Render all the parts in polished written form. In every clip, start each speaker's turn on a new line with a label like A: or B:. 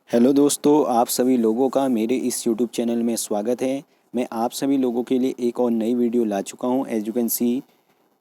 A: Hello दोस्तों, आप सभी लोगों का मेरे इस यूट्यूब चैनल में स्वागत है। मैं आप सभी लोगों के लिए एक और नई वीडियो ला चुका हूं। As you can see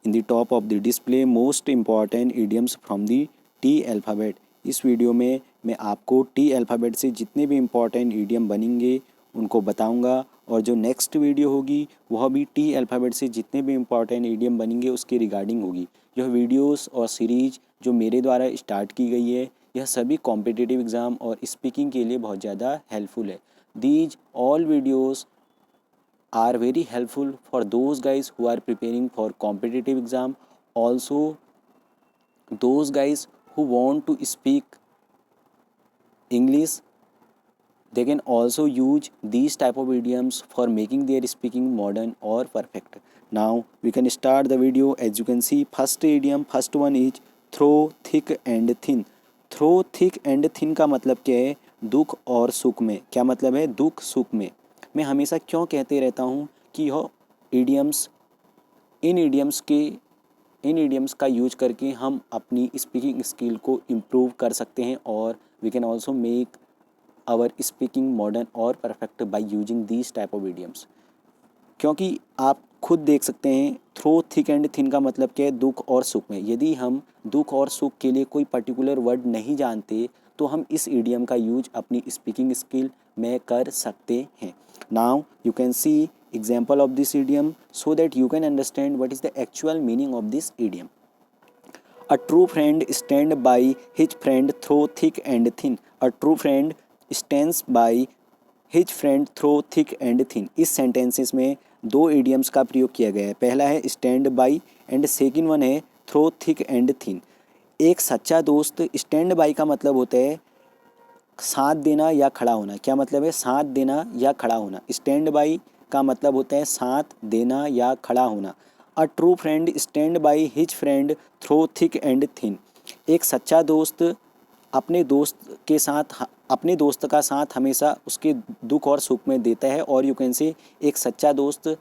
A: in the top of the display most important idioms from the T alphabet. इस वीडियो में मैं आपको टी अल्फ़ाबेट से जितने भी इम्पॉर्टेंट इडियम बनेंगे उनको बताऊंगा, और जो नेक्स्ट वीडियो होगी वह भी टी अल्फ़ाबेट से जितने भी इम्पॉर्टेंट इडियम बनेंगे उसके रिगार्डिंग होगी। यह वीडियोस और सीरीज जो मेरे द्वारा स्टार्ट की गई है, यह सभी कॉम्पिटिटिव एग्ज़ाम और स्पीकिंग के लिए बहुत ज़्यादा हेल्पफुल है। These all videos are very helpful for those guys who are preparing for competitive exam, also those guys who want to speak English. They can also use these type of idioms for making their speaking modern or perfect. Now we can start the video. As you can see, first idiom, first one is throw thick and thin. Through thick and thin का मतलब क्या है? दुख और सुख में। क्या मतलब है? दुख सुख में। मैं हमेशा क्यों कहते रहता हूँ कि यह इडियम्स इन इडियम्स का यूज करके हम अपनी स्पीकिंग स्किल को इम्प्रूव कर सकते हैं, और we can also make our speaking modern और perfect by using these type of idioms. क्योंकि आप खुद देख सकते हैं थ्रो थिक एंड थिन का मतलब क्या है? दुख और सुख में। यदि हम दुख और सुख के लिए कोई पर्टिकुलर वर्ड नहीं जानते तो हम इस इडियम का यूज अपनी स्पीकिंग स्किल में कर सकते हैं। Now you can see example of this idiom so that you can understand what is the actual meaning of this idiom. A true friend stands by his friend through thick and thin. A true friend stands by his friend through thick and thin. इस sentences में दो idioms का प्रयोग किया गया है। पहला है stand by and second one है थ्रो थिक एंड थिन। एक सच्चा दोस्त, स्टैंड बाई का मतलब होता है साथ देना या खड़ा होना। क्या मतलब है? साथ देना या खड़ा होना। स्टैंड बाई का मतलब होता है साथ देना या खड़ा होना। A true friend stand by his friend through thick and thin. एक सच्चा दोस्त अपने दोस्त का साथ हमेशा उसके दुख और सुख में देता है। और यू कैन से एक सच्चा दोस्त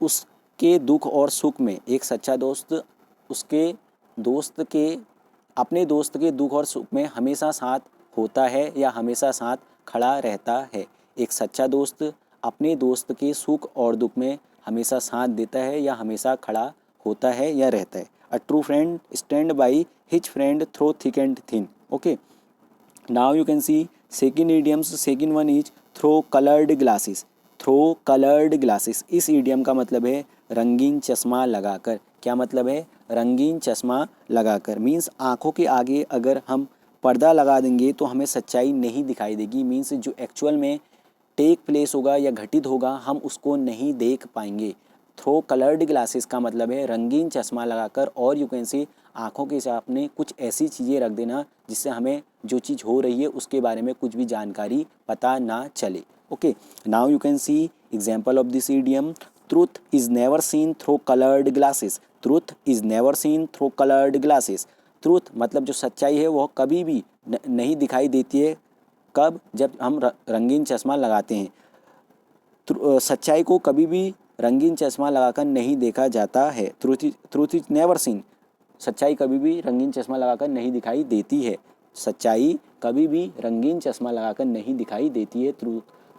A: उसके दुख और सुख में, एक सच्चा दोस्त उसके दोस्त के अपने दोस्त के दुख और सुख में हमेशा साथ होता है या हमेशा साथ खड़ा रहता है। एक सच्चा दोस्त अपने दोस्त के सुख और दुख में हमेशा साथ देता है या हमेशा खड़ा होता है या रहता है। A true friend stand by his friend through thick and thin. Okay, now you can see second idioms. Second one is through coloured glasses. Through coloured glasses, इस इडियम का मतलब है रंगीन चश्मा लगाकर। क्या मतलब है? रंगीन चश्मा लगाकर मीन्स आँखों के आगे अगर हम पर्दा लगा देंगे तो हमें सच्चाई नहीं दिखाई देगी। मीन्स जो एक्चुअल में टेक प्लेस होगा या घटित होगा हम उसको नहीं देख पाएंगे। थ्रो कलर्ड ग्लासेस का मतलब है रंगीन चश्मा लगाकर, और यू कैन सी आँखों के सामने कुछ ऐसी चीज़ें रख देना जिससे हमें जो चीज़ हो रही है उसके बारे में कुछ भी जानकारी पता ना चले। Okay, now you can see example of this idiom. Truth is never seen through coloured glasses. Truth is never seen through coloured glasses. Truth मतलब जो सच्चाई है वह कभी भी नहीं दिखाई देती है। कब? जब हम रंगीन चश्मा लगाते हैं। सच्चाई को कभी भी रंगीन चश्मा लगाकर नहीं देखा जाता है। Truth is never seen. सच्चाई कभी भी रंगीन चश्मा लगाकर नहीं दिखाई देती है। सच्चाई कभी भी रंगीन चश्मा लगाकर नहीं दिखाई देती है।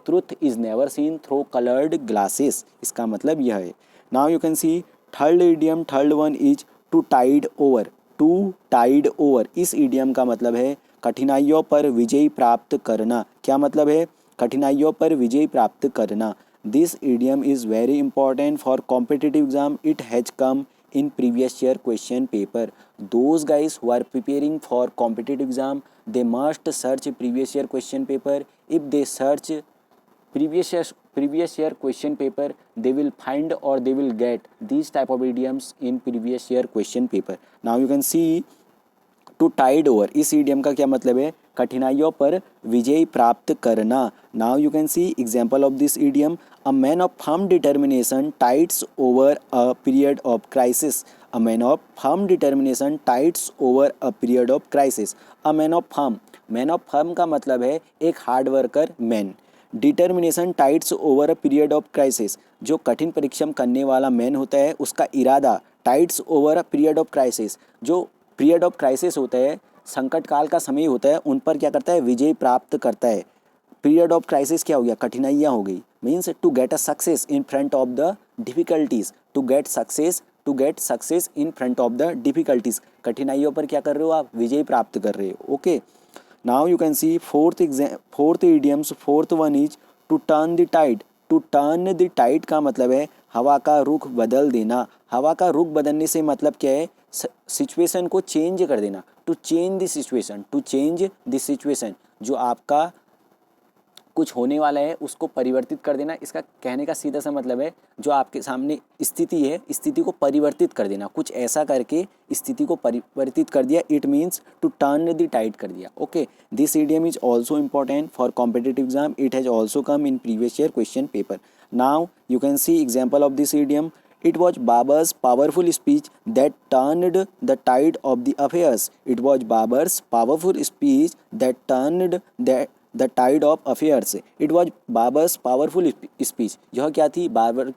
A: Truth is never seen through coloured glasses, इसका मतलब यह है। Now you can see third idiom. Third one is to tide over. To tide over, इस इडियम का मतलब है कठिनाइयों पर विजय प्राप्त करना। क्या मतलब है? कठिनाइयों पर विजय प्राप्त करना। This idiom is very important for competitive exam. It has come in previous year question paper. Those guys who are preparing for competitive exam, they must search previous year question paper. If they search previous year question paper, they will find or they will get these type of idioms in previous year question paper. Now you can see to tide over, इस idiom का क्या मतलब है? कठिनाइयों पर विजय प्राप्त करना। Now you can see example of this idiom. A man of firm determination tides over a period of crisis. A man of firm determination tides over a period of crisis. A man of firm, man of firm का मतलब है एक hard worker man. Determination tides over a period of crisis, जो कठिन परिश्रम करने वाला man होता है उसका इरादा tides over a period of crisis, जो पीरियड ऑफ क्राइसिस होता है संकट काल का समय होता है उन पर क्या करता है, विजय प्राप्त करता है। पीरियड ऑफ क्राइसिस क्या हो गया, कठिनाइयाँ हो गई, means to get a success in front of the difficulties, to get success in front of the difficulties, कठिनाइयों पर क्या कर रहे हो आप, विजय प्राप्त कर रहे हो। Okay, now you can see fourth idioms, fourth one is to turn the tide. To turn the tide का मतलब है हवा का रुख बदल देना। हवा का रुख बदलने से मतलब क्या है, सिचुएशन को चेंज कर देना। To change the situation, to change the situation, जो आपका कुछ होने वाला है उसको परिवर्तित कर देना। इसका कहने का सीधा सा मतलब है जो आपके सामने स्थिति है, स्थिति को परिवर्तित कर देना, कुछ ऐसा करके स्थिति को परिवर्तित कर दिया। It means to turn the tide कर दिया। Okay, this idiom is also important for competitive exam, it has also come in previous year question paper. Now you can see example of this idiom. It was Babar's powerful speech that turned the tide of the affairs. It was Babar's powerful speech that turned the tide of affairs. It was Babar's powerful speech. यह क्या थी, बाबर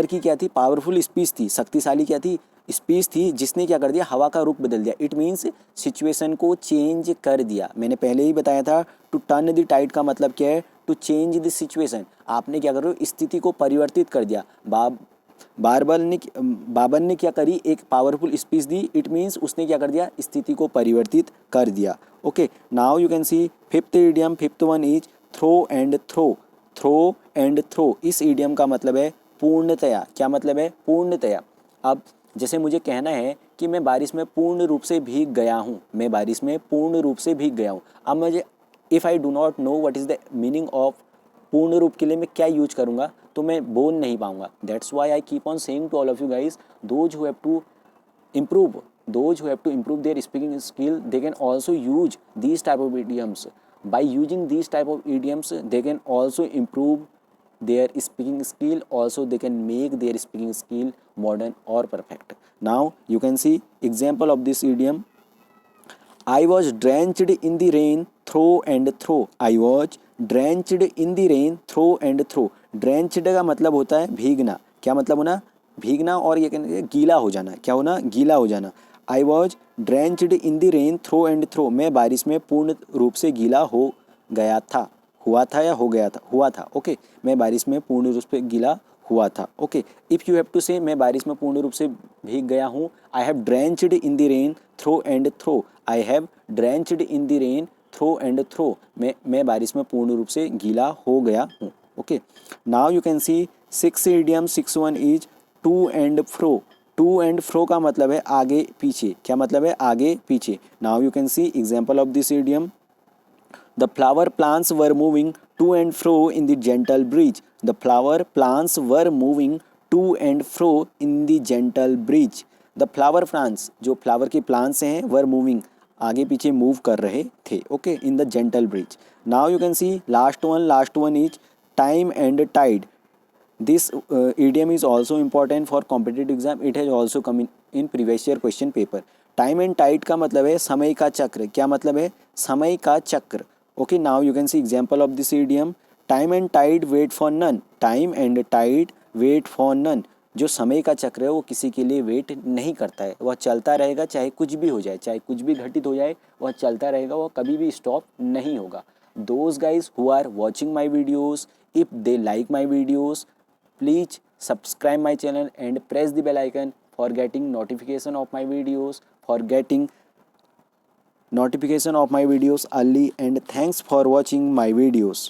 A: की क्या थी, powerful speech थी, शक्तिशाली क्या थी, स्पीच थी, जिसने क्या कर दिया, हवा का रुख बदल दिया। इट मीन्स सिचुएशन को चेंज कर दिया। मैंने पहले ही बताया था टू टर्न द टाइड का मतलब क्या है, टू चेंज द सिचुएशन। आपने क्या कर रहे हो, स्थिति को परिवर्तित कर दिया। बाबर ने क्या करी, एक पावरफुल स्पीच दी। इट मीन्स उसने क्या कर दिया, स्थिति को परिवर्तित कर दिया। Okay, now you can see fifth idiom, fifth one is through and through. Through and through, इस इडियम का मतलब है पूर्णतया। क्या मतलब है, पूर्णतया। अब जैसे मुझे कहना है कि मैं बारिश में पूर्ण रूप से भीग गया हूँ, मैं बारिश में पूर्ण रूप से भीग गया हूँ। अब मुझे if I do not know what is the meaning of पूर्ण रूप के लिए मैं क्या यूज करूँगा, तो मैं बोल नहीं पाऊँगा। That's why I keep on saying to all of you guys, those who have to improve their speaking skill, they can also use these type of idioms. By using these type of idioms, they can also improve their speaking skill. Also they can make their speaking skill modern or perfect. Now you can see example of this idiom. I was drenched in the rain through and through. I was drenched in the rain through and through. drenched का मतलब होता है भीगना। क्या मतलब होना, भीगना, और ये कहते हैं गीला हो जाना। क्या होना, गीला हो जाना। I was drenched in the rain through and through, मैं बारिश में पूर्ण रूप से गीला हो गया था। हुआ था या हो गया था, हुआ था। ओके, मैं बारिश में पूर्ण रूप से गीला हुआ था। Okay, if you have to say मैं बारिश में पूर्ण रूप से भीग गया हूँ, I have drenched in the rain through and through. I have drenched in the rain through and through, मैं बारिश में पूर्ण रूप से गीला हो गया हूँ। Okay, now you can see six idiom, six one is to and fro. To and fro का मतलब है आगे पीछे। क्या मतलब है, आगे पीछे। Now you can see example of this idiom. The flower plants were moving to and fro in the gentle breeze. The flower plants were moving to and fro in the gentle breeze. The flower plants, जो flower के plants हैं, were moving, आगे पीछे move कर रहे थे। Okay, in the gentle breeze. Now you can see last one is time and tide. This idiom is also important for competitive exam. It has also come in previous year question paper. Time and tide का मतलब है समय का चक्र। क्या मतलब है, समय का चक्र। Okay, now you can see example of this idiom. Time and tide wait for none. Time and tide wait for none, जो समय का चक्र है वो किसी के लिए वेट नहीं करता है, वह चलता रहेगा, चाहे कुछ भी हो जाए, चाहे कुछ भी घटित हो जाए, वह चलता रहेगा, वह कभी भी स्टॉप नहीं होगा। Those guys who are watching my videos, if they like my videos, please subscribe my channel and press the bell icon for getting notification of my videos, for getting notification of my videos early, and thanks for watching my videos.